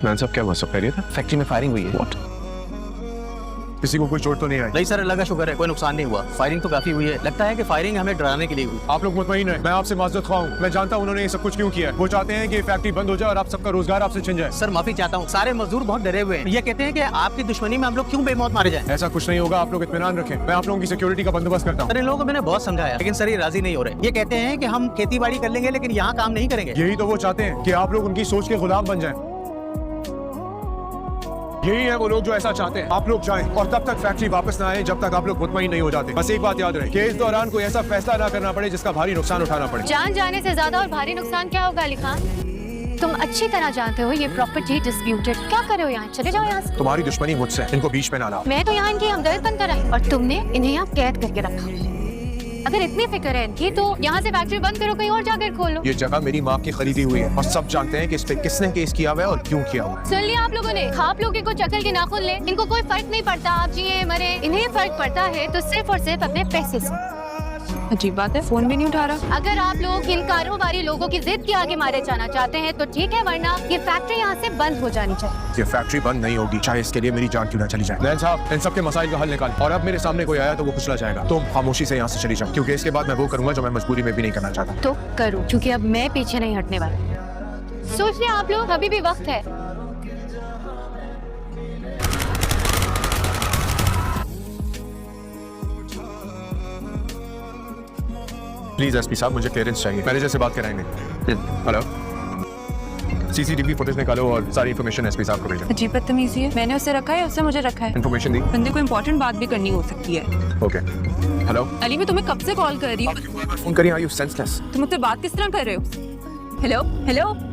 Man साहब क्या हुआ, सब खैरियत है? फैक्ट्री में फायरिंग हुई है। What? किसी को कोई चोट तो नहीं आई? नहीं सर, अल्लाह का शुक्र है, कोई नुकसान नहीं हुआ। फायरिंग तो काफी हुई है, लगता है कि फायरिंग हमें डराने के लिए हुई। आप लोग मुतमईन हैं, मैं आपसे माजरत ख्वाह हूं। मैं जानता हूं उन्होंने ये सब कुछ क्यों किया है। वो चाहते हैं कि ये फैक्ट्री बंद हो जाए और आप सबका रोजगार आपसे छिन जाए। सर माफी चाहता हूँ, सारे मजदूर बहुत डरे हुए हैं। ये कहते हैं कि आपकी दुश्मनी में हम लोग क्यों बेमौत मारे जाएं। ऐसा कुछ नहीं होगा, आप लोग इत्मीनान रखें। मैं आप लोगों की सिक्योरिटी का बंदोबस्त करता हूँ। सर इन लोगों को मैंने बहुत समझाया, लेकिन सर ये राजी नहीं हो रहे। ये कहते हैं कि हम खेती बाड़ी कर लेंगे लेकिन यहाँ काम नहीं करेंगे। यही तो वो चाहते हैं कि आप लोग उनकी सोच के गुलाम बन जाएं। यही है वो लोग जो ऐसा चाहते हैं। आप लोग जाएं और तब तक फैक्ट्री वापस ना आए जब तक आप लोग मुतमईन नहीं हो जाते। बस एक बात याद रहे कि इस दौरान कोई ऐसा फैसला ना करना पड़े जिसका भारी नुकसान उठाना पड़े। जान जाने से ज्यादा और भारी नुकसान क्या होगा अली खान? तुम अच्छी तरह जानते हो ये प्रॉपर्टी डिस्प्यूटेड। क्या कर रहे हो यहाँ? चले जाओ यहाँ से। तुम्हारी दुश्मनी मुझसे, इनको बीच में ना लाओ। मैं तो यहाँ इनकी हमदर्द बनकर आई और तुमने इन्हें यहाँ कैद करके रखा। अगर इतनी फिक्र है इनकी तो यहाँ से फैक्ट्री बंद करो, कहीं और जाकर खोलो। ये जगह मेरी माँ की खरीदी हुई है और सब जानते हैं कि इस पे किसने केस किया हुआ है और क्यों किया हुआ है। सुन लिया आप लोगों ने? आप लोग इनको चक्कर के नाखून ले, इनको कोई फर्क नहीं पड़ता आप जिए मरे। इन्हें फर्क पड़ता है तो सिर्फ और सिर्फ अपने पैसे से। अजीब बात है, फोन भी नहीं उठा रहा। अगर आप लोग इन कारोबारी लोगों की जिद के आगे मारे जाना चाहते हैं तो ठीक है, वरना ये फैक्ट्री यहाँ से बंद हो जानी चाहिए। ये फैक्ट्री बंद नहीं होगी, चाहे इसके लिए मेरी जान क्यों ना चली जाए। नैन साहब, इन सबके मसाइल का हल निकाल। और अब मेरे सामने कोई आया तो वो कुचला जाएगा। तुम खामोशी से यहाँ से चली जाओ, क्योंकि इसके बाद मैं वो करूंगा जो मैं मजबूरी में भी नहीं करना चाहता। तो करो, क्योंकि अब मैं पीछे नहीं हटने वाला। सोच लिया आप लोग, अभी भी वक्त है। प्लीज एसपी साहब, मुझे क्लियरेंस चाहिए। मैनेजर से बात कराएंगे। हेलो, सीसीटीवी फुटेज निकालो और सारी इन्फॉर्मेशन एसपी साहब को भेजो। अजीब बदतमीजी है, मैंने उससे रखा है, उससे मुझे रखा है। इन्फॉर्मेशन दी। बंदे को इम्पोर्टेंट बात भी करनी हो सकती है। ओके। हेलो अली, मैं तुम्हें कब से कॉल कर रही हूँ। फोन करिए, आर यू सेंसलेस? तुम मुझसे बात किस तरह कर रहे हो? Hello hello